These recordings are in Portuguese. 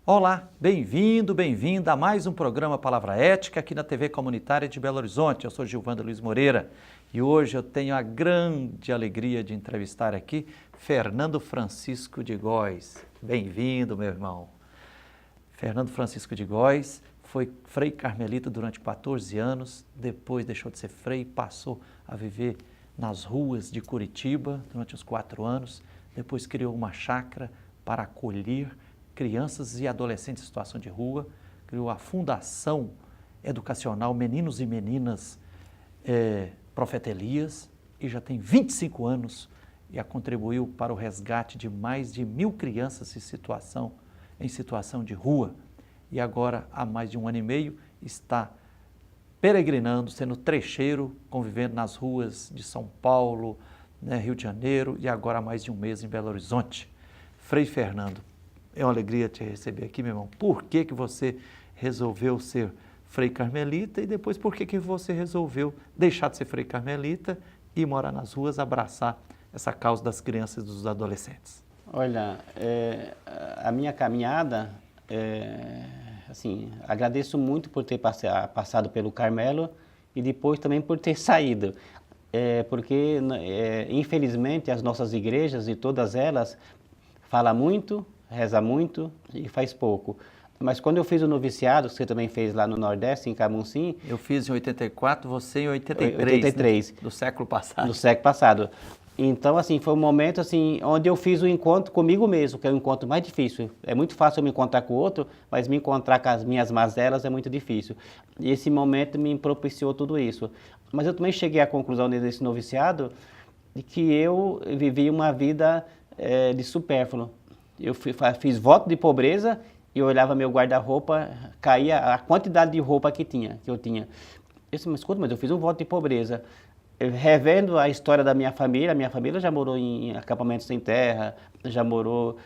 Olá, bem-vindo, bem-vinda a mais um programa Palavra Ética aqui na TV Comunitária de Belo Horizonte. Eu sou Gilvando Luiz Moreira e hoje eu tenho a grande alegria de entrevistar aqui Fernando Francisco de Góes. Bem-vindo, meu irmão. Fernando Francisco de Góes foi frei carmelita durante 14 anos, depois deixou de ser frei e passou a viver nas ruas de Curitiba durante os 4 anos, depois criou uma chácara para acolher crianças e adolescentes em situação de rua, criou a Fundação Educacional Meninos e Meninas Profeta Elias e já tem 25 anos e contribuiu para o resgate de mais de 1.000 crianças em situação de rua. E agora, há mais de 1 ano e meio, está peregrinando, sendo trecheiro, convivendo nas ruas de São Paulo, Rio de Janeiro e agora há mais de 1 mês em Belo Horizonte. Frei Fernando, é uma alegria te receber aqui, meu irmão. Por que você resolveu ser frei carmelita e depois por que você resolveu deixar de ser frei carmelita e morar nas ruas, abraçar essa causa das crianças e dos adolescentes? Olha, a minha caminhada, agradeço muito por ter passado pelo Carmelo e depois também por ter saído. Porque, infelizmente, as nossas igrejas e todas elas falam muito, reza muito e faz pouco. Mas quando eu fiz o noviciado, que você também fez lá no Nordeste, em Camusim... Eu fiz em 84, você em 83, 83. Né? Do século passado. Do século passado. Então, foi um momento, onde eu fiz o encontro comigo mesmo, que é o encontro mais difícil. É muito fácil eu me encontrar com o outro, mas me encontrar com as minhas mazelas é muito difícil. E esse momento me propiciou tudo isso. Mas eu também cheguei à conclusão nesse noviciado de que eu vivi uma vida de supérfluo. Eu fiz voto de pobreza e eu olhava meu guarda-roupa, caía a quantidade de roupa que eu tinha. Eu disse, mas escuta, mas eu fiz um voto de pobreza. Revendo a história da minha família já morou em acampamentos sem terra, já morou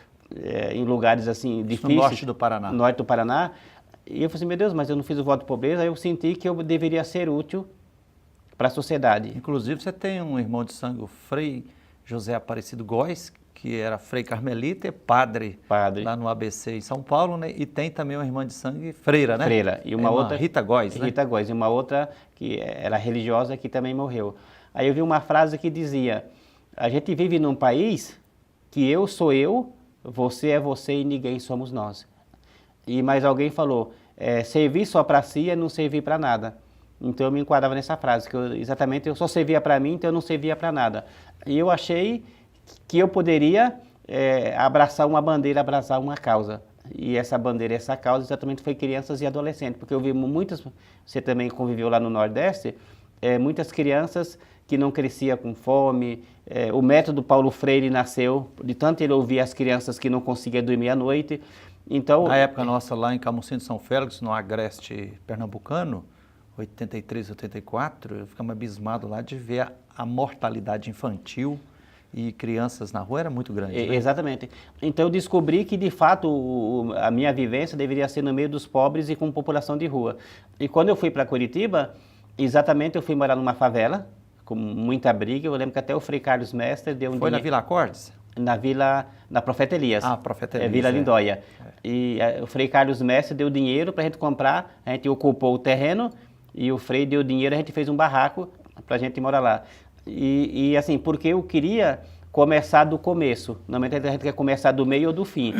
em lugares difíceis. No norte do Paraná. No norte do Paraná. E eu falei assim, meu Deus, mas eu não fiz o voto de pobreza, aí eu senti que eu deveria ser útil para a sociedade. Inclusive você tem um irmão de sangue, o Frei José Aparecido Góes, que era frei carmelita e padre lá no ABC em São Paulo, né? E tem também uma irmã de sangue, freira, né? Freira. E uma outra... Rita Góes, né? Rita Góes. E uma outra que era religiosa que também morreu. Aí eu vi uma frase que dizia, a gente vive num país que eu sou eu, você é você e ninguém somos nós. E mais alguém falou, servir só para si é não servir para nada. Então eu me enquadrava nessa frase, que exatamente eu só servia para mim, então eu não servia para nada. E eu achei que eu poderia abraçar uma bandeira, abraçar uma causa. E essa bandeira, essa causa exatamente foi crianças e adolescentes, porque eu vi muitas, você também conviveu lá no Nordeste, muitas crianças que não cresciam com fome. O método Paulo Freire nasceu, de tanto ele ouvir as crianças que não conseguiam dormir à noite. Então, na época nossa lá em Camusim de São Félix, no agreste pernambucano, 83, 84, eu ficava abismado lá de ver a mortalidade infantil e crianças na rua era muito grande. Né? Exatamente. Então eu descobri que de fato a minha vivência deveria ser no meio dos pobres e com população de rua. E quando eu fui para Curitiba, exatamente eu fui morar numa favela, com muita briga. Eu lembro que até o Frei Carlos Mestre deu um dinheiro. Foi na Vila Acordes? Na Profeta Elias. Ah, Profeta Elias. Vila Lindóia. E o Frei Carlos Mestre deu dinheiro para a gente comprar, a gente ocupou o terreno e o Frei deu dinheiro, a gente fez um barraco para a gente morar lá. E porque eu queria começar do começo. Normalmente a gente quer começar do meio ou do fim.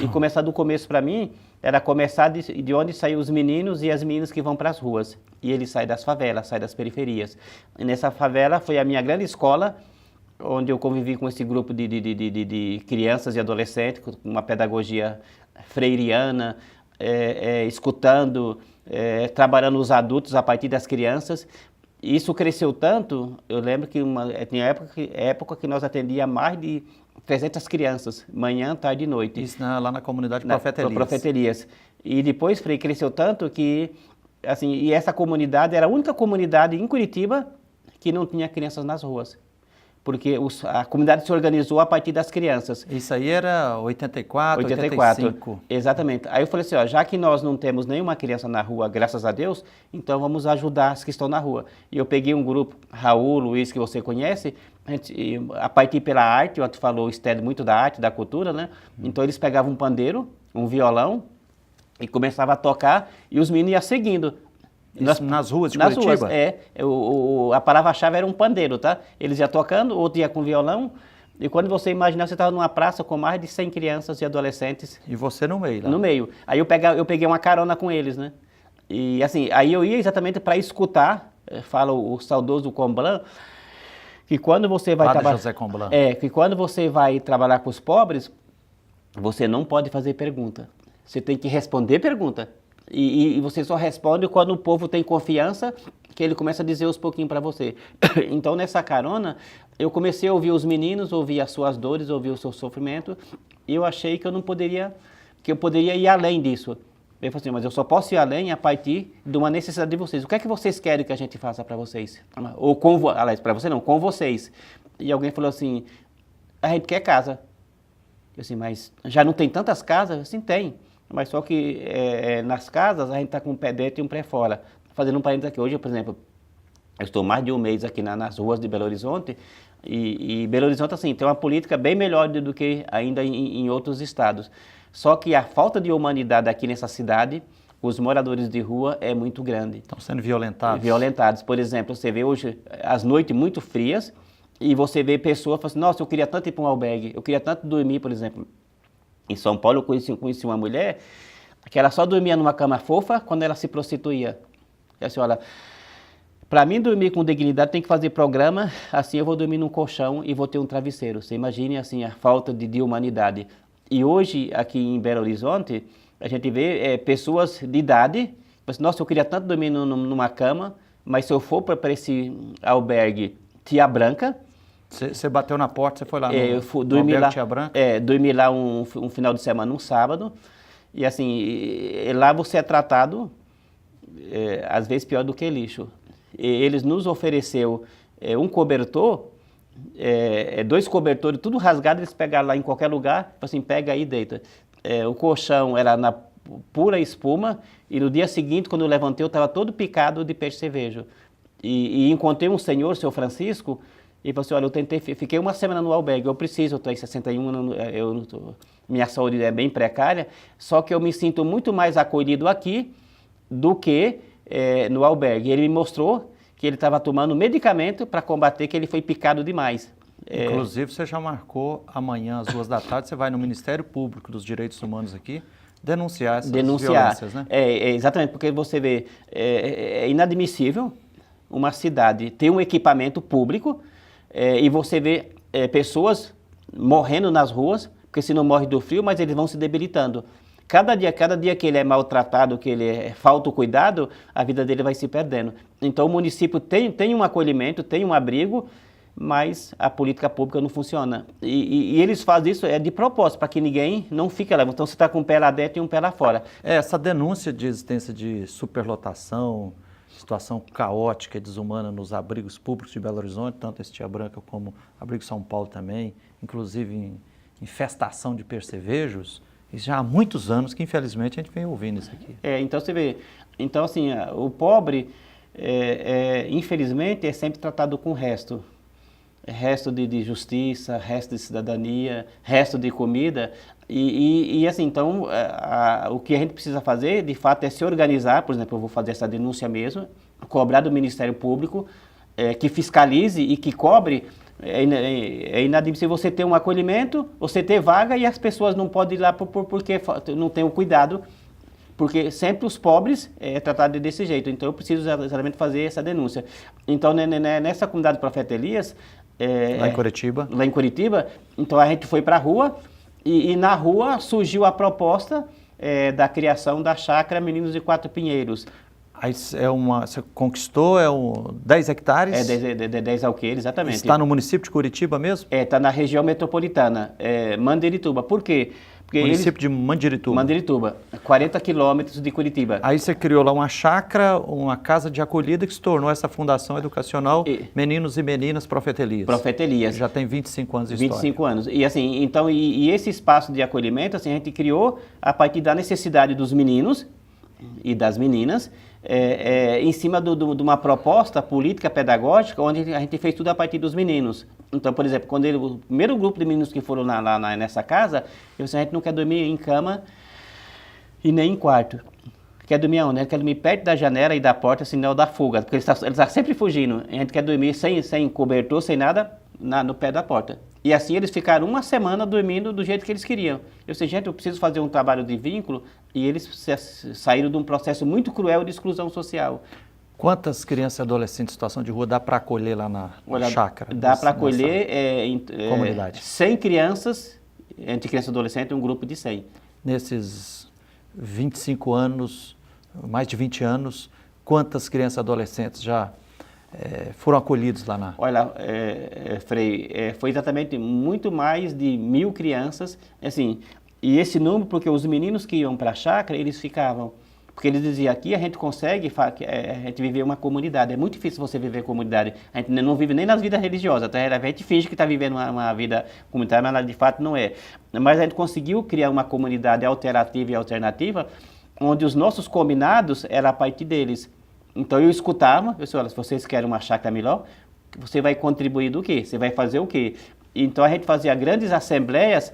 E começar do começo para mim era começar de onde saem os meninos e as meninas que vão para as ruas. E eles saem das favelas, saem das periferias. E nessa favela foi a minha grande escola, onde eu convivi com esse grupo de crianças e adolescentes, com uma pedagogia freiriana, escutando, trabalhando os adultos a partir das crianças. Isso cresceu tanto, eu lembro que tinha época que nós atendíamos mais de 300 crianças, manhã, tarde e noite. Isso lá na comunidade Profeta Elias. Profeta Elias. E depois, Frei, cresceu tanto que, e essa comunidade era a única comunidade em Curitiba que não tinha crianças nas ruas. Porque a comunidade se organizou a partir das crianças. Isso aí era 84, 85. Exatamente. Aí eu falei assim, já que nós não temos nenhuma criança na rua, graças a Deus, então vamos ajudar as que estão na rua. E eu peguei um grupo, Raul, Luiz, que você conhece, a partir pela arte, o Otto falou, o Sted muito da arte, da cultura, né? Então eles pegavam um pandeiro, um violão, E começava a tocar e os meninos iam seguindo. Isso nas ruas de Nas Curitiba? ruas, a palavra-chave era um pandeiro, tá? Eles iam tocando, outro ia com violão, e quando você imaginava, você estava numa praça com mais de 100 crianças e adolescentes. E você no meio lá? No meio. Aí eu peguei uma carona com eles, né? E assim, aí eu ia exatamente para escutar, fala o saudoso Comblan, que quando você vai trabalhar... José Comblan. Que quando você vai trabalhar com os pobres, você não pode fazer pergunta. Você tem que responder pergunta. E você só responde quando o povo tem confiança, que ele começa a dizer uns pouquinhos para você. Então, nessa carona, eu comecei a ouvir os meninos, ouvir as suas dores, ouvir o seu sofrimento, e eu achei que eu poderia ir além disso. Eu falei assim, mas eu só posso ir além a partir de uma necessidade de vocês. O que é que vocês querem que a gente faça para vocês? Ou aliás, para você não, com vocês. E alguém falou assim, a gente quer casa. Eu assim, mas já não tem tantas casas? Assim, tem. Mas só que nas casas a gente está com um pé dentro e um pé fora. Fazendo um parênteses aqui, hoje, por exemplo, eu estou mais de um mês aqui nas ruas de Belo Horizonte e Belo Horizonte, assim, tem uma política bem melhor do que ainda em outros estados. Só que a falta de humanidade aqui nessa cidade, os moradores de rua é muito grande. Estão sendo violentados. Violentados. Por exemplo, você vê hoje as noites muito frias e você vê pessoas falando assim, nossa, eu queria tanto ir para um albergue, eu queria tanto dormir, por exemplo. Em São Paulo eu conheci uma mulher que ela só dormia numa cama fofa quando ela se prostituía. E assim, olha, para mim dormir com dignidade tem que fazer programa, assim eu vou dormir num colchão e vou ter um travesseiro. Você imagine assim a falta de humanidade. E hoje aqui em Belo Horizonte a gente vê pessoas de idade, assim, nossa, eu queria tanto dormir numa cama, mas se eu for para esse albergue Tia Branca, você bateu na porta, você foi lá no dormi lá, Tia Branca? Dormi lá um final de semana, um sábado, e assim, lá você é tratado, às vezes pior do que lixo. Eles nos ofereceu um cobertor, 2 cobertores, tudo rasgado, eles pegaram lá em qualquer lugar, assim, pega aí e deita. O colchão era na pura espuma, e no dia seguinte, quando eu levantei, eu estava todo picado de peixe cervejo. E encontrei um senhor, seu Francisco, e falou assim, olha, fiquei uma semana no albergue, eu estou em 61, minha saúde é bem precária, só que eu me sinto muito mais acolhido aqui do que no albergue. Ele me mostrou que ele estava tomando medicamento para combater que ele foi picado demais. Inclusive, você já marcou amanhã às 14h, você vai no Ministério Público dos Direitos Humanos aqui, denunciar essas violências, né? Exatamente, porque você vê, é inadmissível uma cidade ter um equipamento público e você vê pessoas morrendo nas ruas, porque se não morre do frio, mas eles vão se debilitando. Cada dia que ele é maltratado, que ele falta o cuidado, a vida dele vai se perdendo. Então o município tem um acolhimento, tem um abrigo, mas a política pública não funciona. E eles fazem isso de propósito, para que ninguém não fique lá. Então você está com um pé lá dentro e um pé lá fora. Essa denúncia de existência de superlotação, situação caótica e desumana nos abrigos públicos de Belo Horizonte, tanto esse Tia Branca como Abrigo São Paulo também, inclusive em infestação de percevejos, isso já há muitos anos que infelizmente a gente vem ouvindo isso aqui. Então você vê, então assim, o pobre, infelizmente, é sempre tratado com resto de justiça, resto de cidadania, resto de comida, e assim, então, o que a gente precisa fazer, de fato, é se organizar. Por exemplo, eu vou fazer essa denúncia mesmo, cobrar do Ministério Público, que fiscalize e que cobre. É inadmissível você ter um acolhimento, você ter vaga e as pessoas não podem ir lá porque não tem o cuidado, porque sempre os pobres é tratado desse jeito. Então eu preciso exatamente fazer essa denúncia. Então nessa comunidade Profeta Elias, lá em Curitiba. Lá em Curitiba, então a gente foi para a rua e na rua surgiu a proposta da criação da chácara Meninos de Quatro Pinheiros. Aí você conquistou 10 hectares? 10 alqueires, exatamente. Está no município de Curitiba mesmo? Está na região metropolitana, Mandirituba. Por quê? Porque município de Mandirituba. Mandirituba, 40 quilômetros de Curitiba. Aí você criou lá uma chácara, uma casa de acolhida que se tornou essa fundação educacional Meninos e Meninas Profeta Elias. Profeta Elias. Já tem 25 anos de história. 25 anos. E assim, então, e esse espaço de acolhimento, assim, a gente criou a partir da necessidade dos meninos e das meninas, em cima de uma proposta política pedagógica, onde a gente fez tudo a partir dos meninos. Então, por exemplo, quando o primeiro grupo de meninos que foram lá nessa casa, eu disse, a gente não quer dormir em cama e nem em quarto. Quer dormir aonde? A gente quer dormir perto da janela e da porta, sinal da fuga, porque eles estão sempre fugindo. A gente quer dormir sem cobertor, sem nada, no pé da porta. E assim eles ficaram uma semana dormindo do jeito que eles queriam. Eu disse, gente, eu preciso fazer um trabalho de vínculo, e eles saíram de um processo muito cruel de exclusão social. Quantas crianças e adolescentes em situação de rua dá para acolher lá na chácara? Dá para acolher comunidade. 100 crianças, entre criança e adolescente, um grupo de 100. Nesses 25 anos, mais de 20 anos, quantas crianças e adolescentes já foram acolhidos lá na... Olha, Frei, foi exatamente muito mais de 1.000 crianças, assim, e esse número, porque os meninos que iam para a chácara, eles ficavam, porque eles diziam, aqui a gente consegue, a gente viver uma comunidade, é muito difícil você viver comunidade, a gente não vive nem nas vidas religiosas, tá? A gente finge que está vivendo uma vida comunitária, mas de fato não é. Mas a gente conseguiu criar uma comunidade alterativa e alternativa, onde os nossos combinados eram a partir deles. Então eu escutava, eu disse, olha, se vocês querem uma chácara melhor, você vai contribuir do quê? Você vai fazer o quê? Então a gente fazia grandes assembleias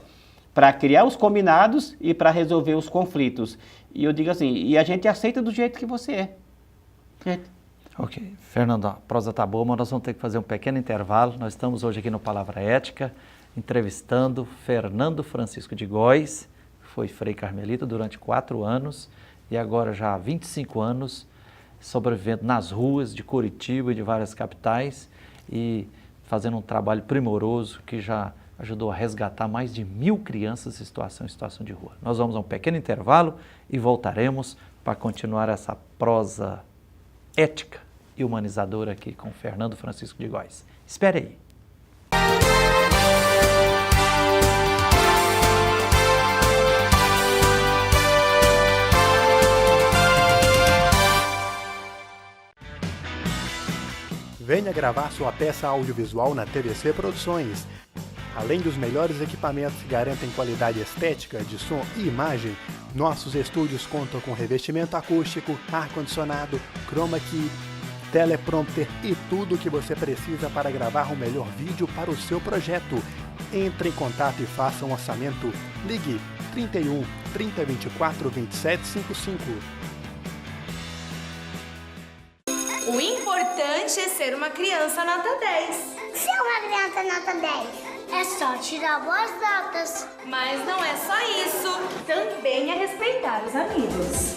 para criar os combinados e para resolver os conflitos. E eu digo assim, e a gente aceita do jeito que você é. Ok. Fernando, a prosa tá boa, mas nós vamos ter que fazer um pequeno intervalo. Nós estamos hoje aqui no Palavra Ética, entrevistando Fernando Francisco de Góes, que foi Frei Carmelita durante 4 anos e agora já há 25 anos, sobrevivendo nas ruas de Curitiba e de várias capitais e fazendo um trabalho primoroso que já ajudou a resgatar mais de 1.000 crianças em situação de rua. Nós vamos a um pequeno intervalo e voltaremos para continuar essa prosa ética e humanizadora aqui com Fernando Francisco de Góes. Espere aí. Venha gravar sua peça audiovisual na TVC Produções. Além dos melhores equipamentos que garantem qualidade estética de som e imagem, nossos estúdios contam com revestimento acústico, ar-condicionado, chroma key, teleprompter e tudo o que você precisa para gravar o melhor vídeo para o seu projeto. Entre em contato e faça um orçamento. Ligue 31 3024 2755. O importante é ser uma criança nota 10. Se é uma criança nota 10, é só tirar boas notas. Mas não é só isso. Também é respeitar os amigos.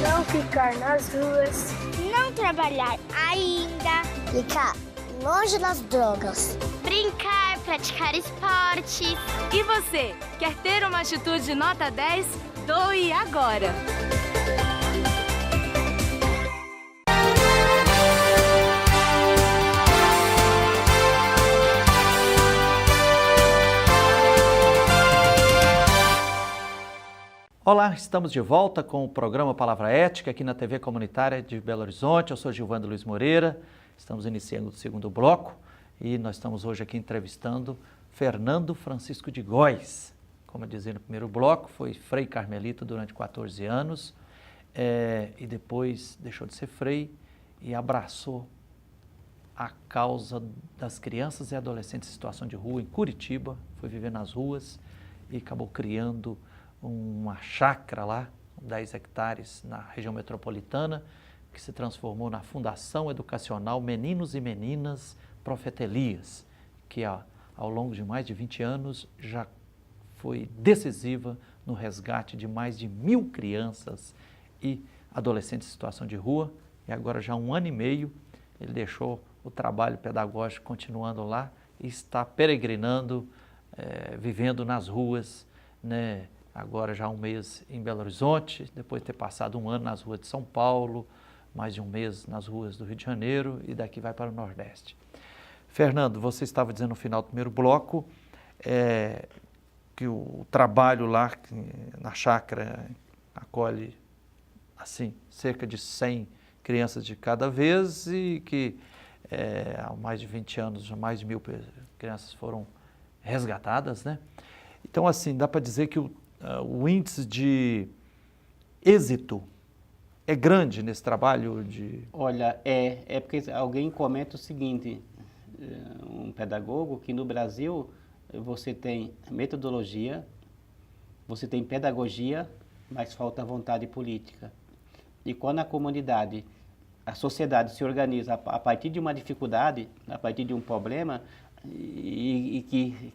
Não ficar nas ruas. Não trabalhar ainda. Ficar longe das drogas. Brincar, praticar esportes. E você, quer ter uma atitude nota 10? Doe agora. Olá, estamos de volta com o programa Palavra Ética aqui na TV Comunitária de Belo Horizonte. Eu sou Gilvando Luiz Moreira, estamos iniciando o segundo bloco e nós estamos hoje aqui entrevistando Fernando Francisco de Góes. Como eu dizia no primeiro bloco, foi Frei Carmelita durante 14 anos e depois deixou de ser frei e abraçou a causa das crianças e adolescentes em situação de rua em Curitiba, foi viver nas ruas e acabou criando uma chácara lá, 10 hectares na região metropolitana, que se transformou na Fundação Educacional Meninos e Meninas Profeta Elias, que ao longo de mais de 20 anos já foi decisiva no resgate de mais de 1.000 crianças e adolescentes em situação de rua, e agora já há 1 ano e meio ele deixou o trabalho pedagógico continuando lá e está peregrinando, vivendo nas ruas, né? Agora já há 1 mês em Belo Horizonte, depois de ter passado 1 ano nas ruas de São Paulo, mais de 1 mês nas ruas do Rio de Janeiro e daqui vai para o Nordeste. Fernando, você estava dizendo no final do primeiro bloco que o trabalho lá na chácara acolhe assim, cerca de 100 crianças de cada vez e que há mais de 20 anos já mais de 1.000 crianças foram resgatadas, né? Então assim, dá para dizer que o índice de êxito é grande nesse trabalho de... Olha, é porque alguém comenta o seguinte, um pedagogo, que no Brasil você tem metodologia, você tem pedagogia mas falta vontade política. E quando a comunidade, a sociedade se organiza a partir de uma dificuldade, a partir de um problema, e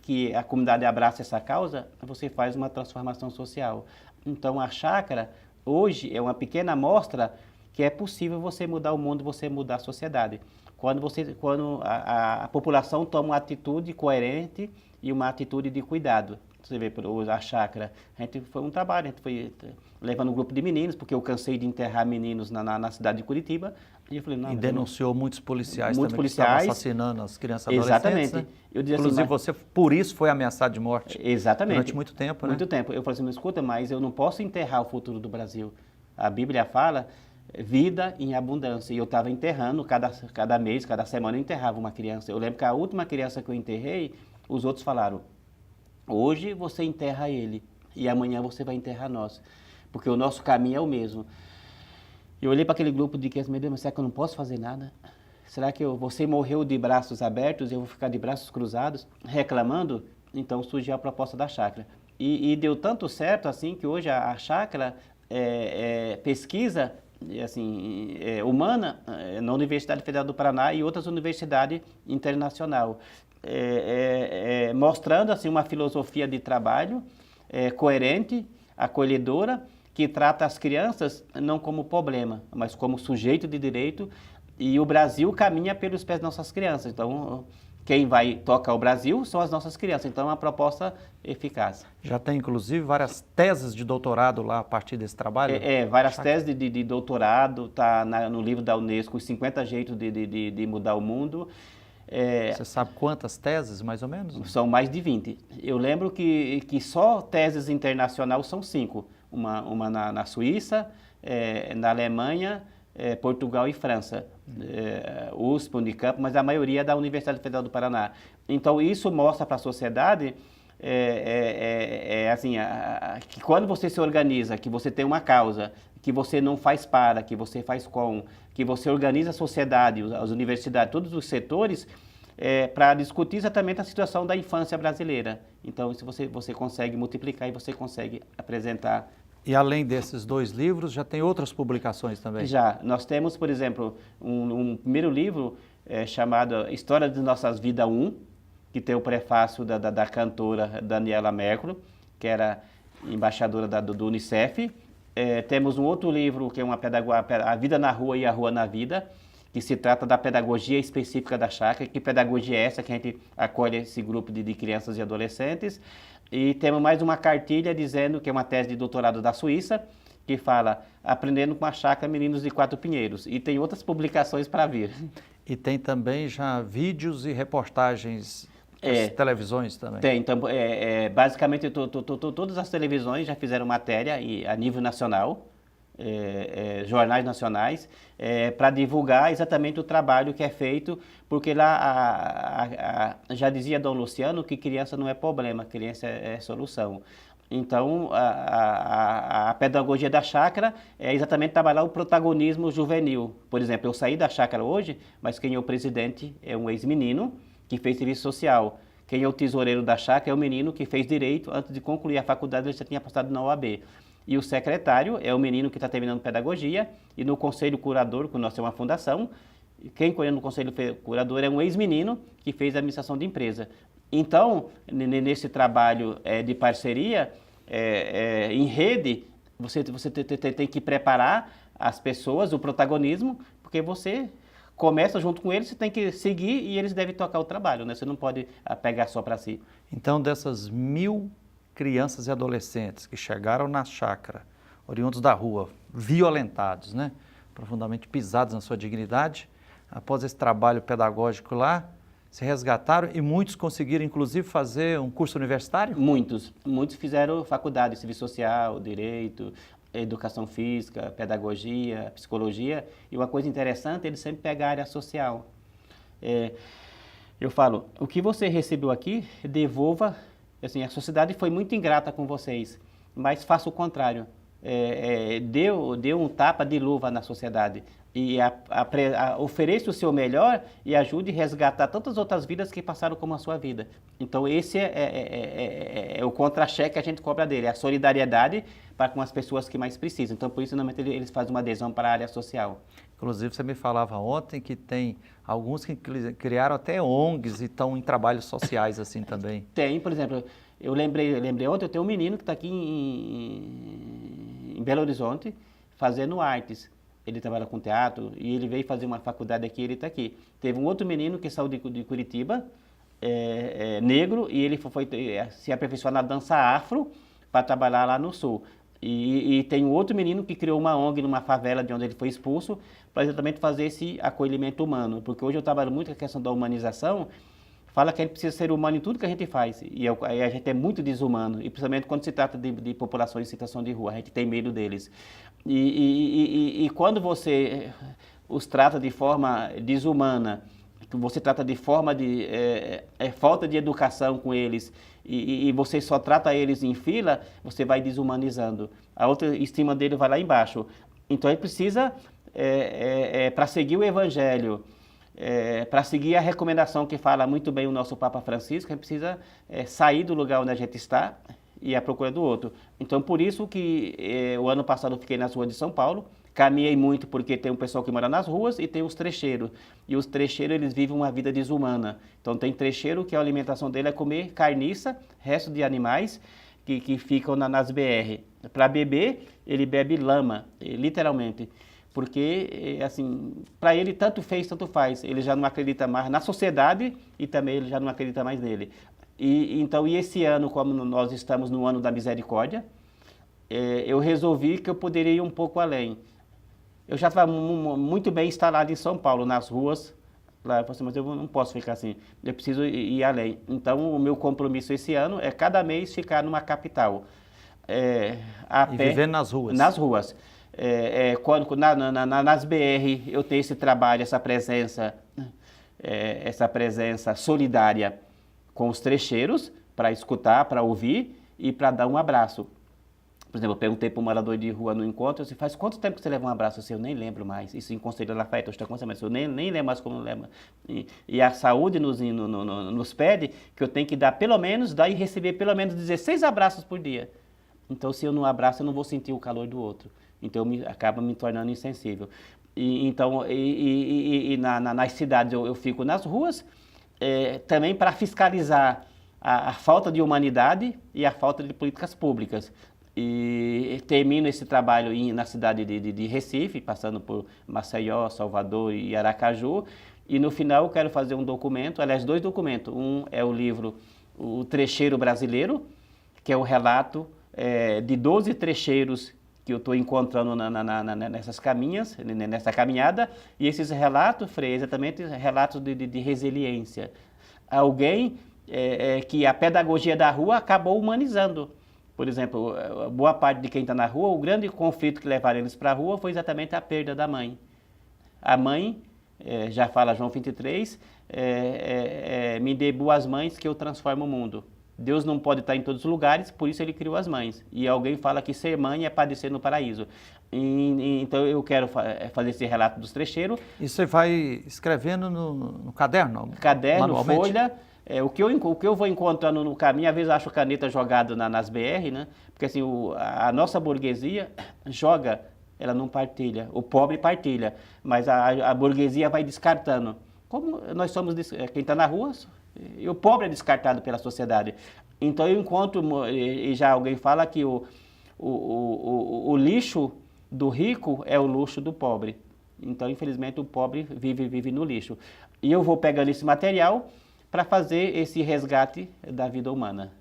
que a comunidade abraça essa causa, você faz uma transformação social. Então a chácara hoje é uma pequena amostra que é possível você mudar o mundo, você mudar a sociedade. Quando a população toma uma atitude coerente e uma atitude de cuidado. Você vê, a chácara, foi um trabalho, a gente foi levando um grupo de meninos, porque eu cansei de enterrar meninos na cidade de Curitiba. E eu falei, não, e denunciou muitos policiais muitos também policiais, que estavam assassinando as crianças e adolescentes. Exatamente. Né? Eu dizia Inclusive assim, você, por isso, foi ameaçado de morte. Exatamente. Durante muito tempo, né? Muito tempo. Eu falei assim, escuta, mas eu não posso enterrar o futuro do Brasil. A Bíblia fala vida em abundância. E eu estava enterrando, cada mês, cada semana eu enterrava uma criança. Eu lembro que a última criança que eu enterrei, os outros falaram, hoje você enterra ele e amanhã você vai enterrar nós. Porque o nosso caminho é o mesmo. Eu olhei para aquele grupo de crianças, meu Deus, mas será que eu não posso fazer nada? Será que você morreu de braços abertos e eu vou ficar de braços cruzados, reclamando? Então surgiu a proposta da chácara. E deu tanto certo assim que hoje a chácara pesquisa assim, humana na Universidade Federal do Paraná e outras universidades internacionais, mostrando assim, uma filosofia de trabalho coerente, acolhedora, que trata as crianças não como problema, mas como sujeito de direito, e o Brasil caminha pelos pés das nossas crianças. Então, quem vai tocar o Brasil são as nossas crianças. Então, é uma proposta eficaz. Já tem, inclusive, várias teses de doutorado lá a partir desse trabalho? Várias teses de doutorado, está no livro da Unesco, Os 50 Jeitos de Mudar o Mundo. Você sabe quantas teses, mais ou menos? São mais de 20. Eu lembro que só teses internacionais são 5. Uma na Suíça, na Alemanha, Portugal e França. USP, Unicamp, mas a maioria é da Universidade Federal do Paraná. Então, isso mostra para a sociedade assim, que quando você se organiza, que você tem uma causa, que você não faz para, que você faz com, que você organiza a sociedade, as universidades, todos os setores, para discutir exatamente a situação da infância brasileira. Então, se você consegue multiplicar e você consegue apresentar. E além desses 2 livros, já tem outras publicações também? Já. Nós temos, por exemplo, um primeiro livro chamado História de Nossas Vidas 1, que tem o prefácio da cantora Daniela Mercury, que era embaixadora do Unicef. Temos um outro livro que é A Vida na Rua e a Rua na Vida, que se trata da pedagogia específica da chácara. Que pedagogia é essa que a gente acolhe esse grupo de crianças e adolescentes. E temos mais uma cartilha dizendo que é uma tese de doutorado da Suíça, que fala Aprendendo com a Chácara Meninos de 4 Pinheiros. E tem outras publicações para vir. E tem também já vídeos e reportagens das televisões também? Tem. Então, basicamente, todas as televisões já fizeram matéria a nível nacional, jornais nacionais, para divulgar exatamente o trabalho que é feito, porque lá já dizia Dom Luciano que criança não é problema, criança é solução. Então, a pedagogia da chácara é exatamente trabalhar o protagonismo juvenil. Por exemplo, eu saí da chácara hoje, mas quem é o presidente é um ex-menino que fez serviço social. Quem é o tesoureiro da chácara é o menino que fez direito, antes de concluir a faculdade ele já tinha passado na OAB. E o secretário é o menino que está terminando pedagogia, e no conselho curador, que nós temos uma fundação, quem conhece no conselho curador é um ex-menino que fez administração de empresa. Então, nesse trabalho de parceria, em rede, você tem que preparar as pessoas, o protagonismo, porque você começa junto com eles, você tem que seguir e eles devem tocar o trabalho, né? Você não pode pegar só para si. Então, dessas 1000 crianças e adolescentes que chegaram na chácara, oriundos da rua, violentados, né? Profundamente pisados na sua dignidade, após esse trabalho pedagógico lá, se resgataram e muitos conseguiram, inclusive, fazer um curso universitário? Muitos fizeram faculdade, serviço social, direito, educação física, pedagogia, psicologia. E uma coisa interessante, eles sempre pegam a área social. Eu falo, o que você recebeu aqui, devolva. Assim, a sociedade foi muito ingrata com vocês, mas faça o contrário. Deu um tapa de luva na sociedade. e ofereça o seu melhor e ajude a resgatar tantas outras vidas que passaram como a sua vida. Então esse é o contra-cheque que a gente cobra dele, é a solidariedade para com as pessoas que mais precisam. Então por isso normalmente eles fazem uma adesão para a área social. Inclusive você me falava ontem que tem alguns que criaram até ONGs e estão em trabalhos sociais assim também. Tem, por exemplo, eu lembrei ontem, eu tenho um menino que está aqui em Belo Horizonte fazendo artes. Ele trabalha com teatro e ele veio fazer uma faculdade aqui, ele está aqui. Teve um outro menino que saiu de Curitiba, negro, e ele foi se aperfeiçoar na dança afro para trabalhar lá no sul. E tem um outro menino que criou uma ONG numa favela de onde ele foi expulso para exatamente fazer esse acolhimento humano. Porque hoje eu trabalho muito com a questão da humanização, fala que a gente precisa ser humano em tudo que a gente faz. E a gente é muito desumano, e principalmente quando se trata de populações em situação de rua, a gente tem medo deles. E quando você os trata de forma desumana, você trata de forma de falta de educação com eles, e você só trata eles em fila, você vai desumanizando. A autoestima dele vai lá embaixo. Então ele precisa, para seguir o Evangelho, para seguir a recomendação que fala muito bem o nosso Papa Francisco, a gente precisa sair do lugar onde a gente está e à procura do outro. Então, por isso que o ano passado eu fiquei nas ruas de São Paulo, caminhei muito porque tem um pessoal que mora nas ruas e tem os trecheiros. E os trecheiros, eles vivem uma vida desumana. Então, tem trecheiro que a alimentação dele é comer carniça, resto de animais que ficam nas BR. Para beber, ele bebe lama, literalmente. Porque, assim, para ele tanto fez, tanto faz. Ele já não acredita mais na sociedade e também ele já não acredita mais nele. Então, esse ano, como nós estamos no ano da misericórdia, eu resolvi que eu poderia ir um pouco além. Eu já estava muito bem instalado em São Paulo, nas ruas. Lá eu falei assim, mas eu não posso ficar assim, eu preciso ir além. Então, o meu compromisso esse ano é cada mês ficar numa capital. A E pé, viver nas ruas. Nas ruas. Nas BR eu tenho esse trabalho, essa presença solidária com os trecheiros, para escutar, para ouvir e para dar um abraço. Por exemplo, eu perguntei para um morador de rua no encontro, assim, faz quanto tempo que você leva um abraço? Assim, eu nem lembro mais. Isso em Conselho Lafayette, eu estou acontecendo, mas eu nem lembro mais como lembro. E a saúde nos pede que eu tenho que dar pelo menos, dar e receber pelo menos 16 abraços por dia. Então, se eu não abraço, eu não vou sentir o calor do outro. Então, acaba me tornando insensível. Nas cidades eu fico nas ruas, também para fiscalizar a falta de humanidade e a falta de políticas públicas. E termino esse trabalho na cidade de Recife, passando por Maceió, Salvador e Aracaju. E no final eu quero fazer um documento, aliás, 2 documentos. Um é o livro O Trecheiro Brasileiro, que é o relato de 12 trecheiros que eu estou encontrando nessa caminhada, e esses relatos, Frei, exatamente relatos de resiliência. Alguém que a pedagogia da rua acabou humanizando. Por exemplo, boa parte de quem está na rua, o grande conflito que levaram eles para a rua foi exatamente a perda da mãe. A mãe, já fala João 23, me dê boas mães que eu transformo o mundo. Deus não pode estar em todos os lugares, por isso ele criou as mães. E alguém fala que ser mãe é padecer no paraíso. Então eu quero fazer esse relato dos trecheiros. E você vai escrevendo no caderno? Caderno, folha. O que eu vou encontrando no caminho, às vezes eu acho caneta jogada nas BR, né? Porque assim, a nossa burguesia joga, ela não partilha. O pobre partilha, mas a burguesia vai descartando. Como nós somos, quem está na rua, e o pobre é descartado pela sociedade. Então eu encontro, e já alguém fala que o lixo do rico é o luxo do pobre. Então, infelizmente, o pobre vive no lixo. E eu vou pegando esse material para fazer esse resgate da vida humana.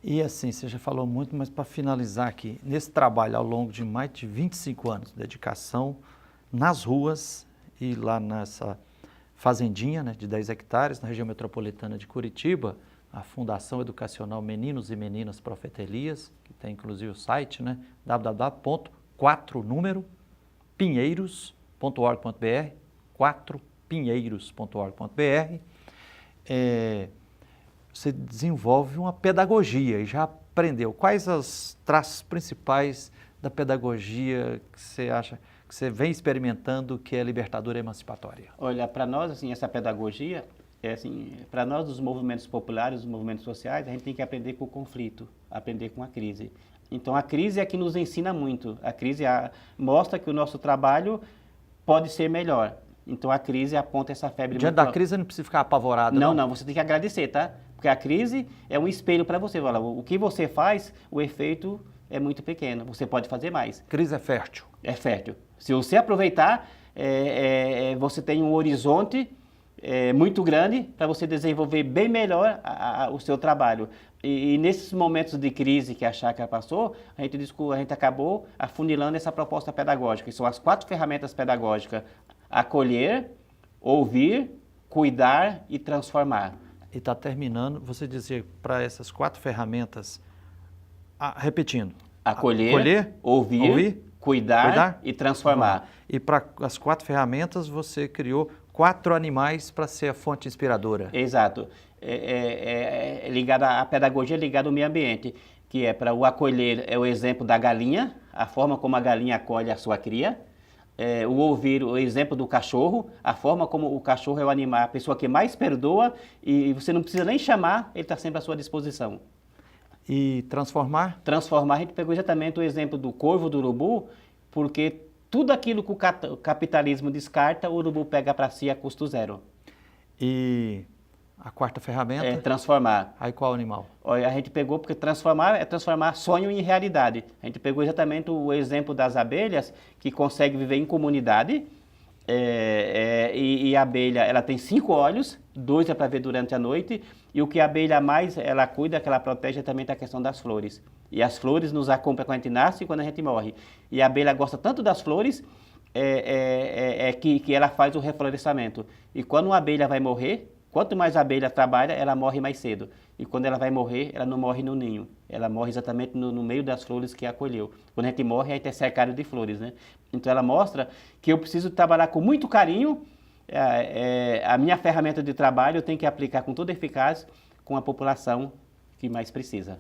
E assim, você já falou muito, mas para finalizar aqui, nesse trabalho ao longo de mais de 25 anos, dedicação nas ruas e lá nessa fazendinha, né, de 10 hectares, na região metropolitana de Curitiba, a Fundação Educacional Meninos e Meninas Profeta Elias, que tem inclusive o site, né, www.4pinheiros.org.br, 4pinheiros.org.br. Você desenvolve uma pedagogia e já aprendeu. Quais os traços principais da pedagogia que você acha que que você vem experimentando que é libertadora e emancipatória? Olha, para nós, assim, essa pedagogia, para nós, os movimentos populares, os movimentos sociais, a gente tem que aprender com o conflito, aprender com a crise. Então, a crise é que nos ensina muito. A crise mostra que o nosso trabalho pode ser melhor. Então, a crise aponta essa febre. Diante da crise, não precisa ficar apavorado, não? Não, você tem que agradecer, tá? Porque a crise é um espelho para você. O que você faz, o efeito é muito pequeno. Você pode fazer mais. Crise é fértil. É fértil. Se você aproveitar, você tem um horizonte muito grande para você desenvolver bem melhor o seu trabalho. E nesses momentos de crise que a chácara passou, a gente acabou afunilando essa proposta pedagógica, que são as 4 ferramentas pedagógicas: acolher, ouvir, cuidar e transformar. E está terminando, você dizia para essas 4 ferramentas, repetindo. Acolher, ouvir, cuidar e transformar. E para as 4 ferramentas, você criou 4 animais para ser a fonte inspiradora. Exato. A pedagogia é ligada ao meio ambiente, que para o acolher é o exemplo da galinha, a forma como a galinha acolhe a sua cria. O ouvir, o exemplo do cachorro, a forma como o cachorro é o animal, a pessoa que mais perdoa, e você não precisa nem chamar, ele está sempre à sua disposição. E transformar? Transformar, a gente pegou exatamente o exemplo do corvo, do urubu, porque tudo aquilo que o capitalismo descarta, o urubu pega para si a custo zero. E a 4ª ferramenta? Transformar. Aí qual animal? Olha, a gente pegou, porque transformar é transformar sonho em realidade. A gente pegou exatamente o exemplo das abelhas, que conseguem viver em comunidade, e a abelha, ela tem 5 olhos, 2 é para ver durante a noite, e o que a abelha mais ela cuida, que ela protege, é também a questão das flores. E as flores nos acompanham quando a gente nasce e quando a gente morre. E a abelha gosta tanto das flores, que ela faz o reflorescimento. E quando uma abelha vai morrer, quanto mais a abelha trabalha, ela morre mais cedo. E quando ela vai morrer, ela não morre no ninho. Ela morre exatamente no meio das flores que acolheu. Quando a gente morre, a gente é cercado de flores, né? Então ela mostra que eu preciso trabalhar com muito carinho. A minha ferramenta de trabalho eu tenho que aplicar com toda eficácia com a população que mais precisa.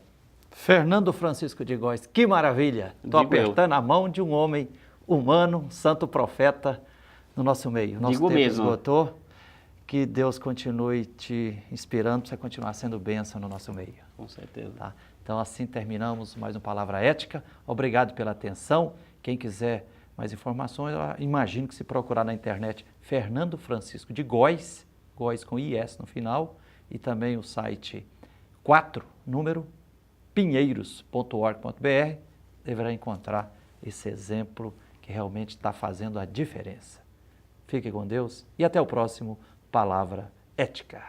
Fernando Francisco de Góes, que maravilha! Estou apertando a mão de um homem humano, santo profeta no nosso meio. Nosso tempo esgotou. Que Deus continue te inspirando para você continuar sendo bênção no nosso meio. Com certeza. Tá? Então assim terminamos mais um Palavra Ética. Obrigado pela atenção. Quem quiser mais informações, eu imagino que se procurar na internet Fernando Francisco de Góes, Góes com IS no final, e também o site 4, número, pinheiros.org.br, deverá encontrar esse exemplo que realmente está fazendo a diferença. Fique com Deus e até o próximo Palavra Ética.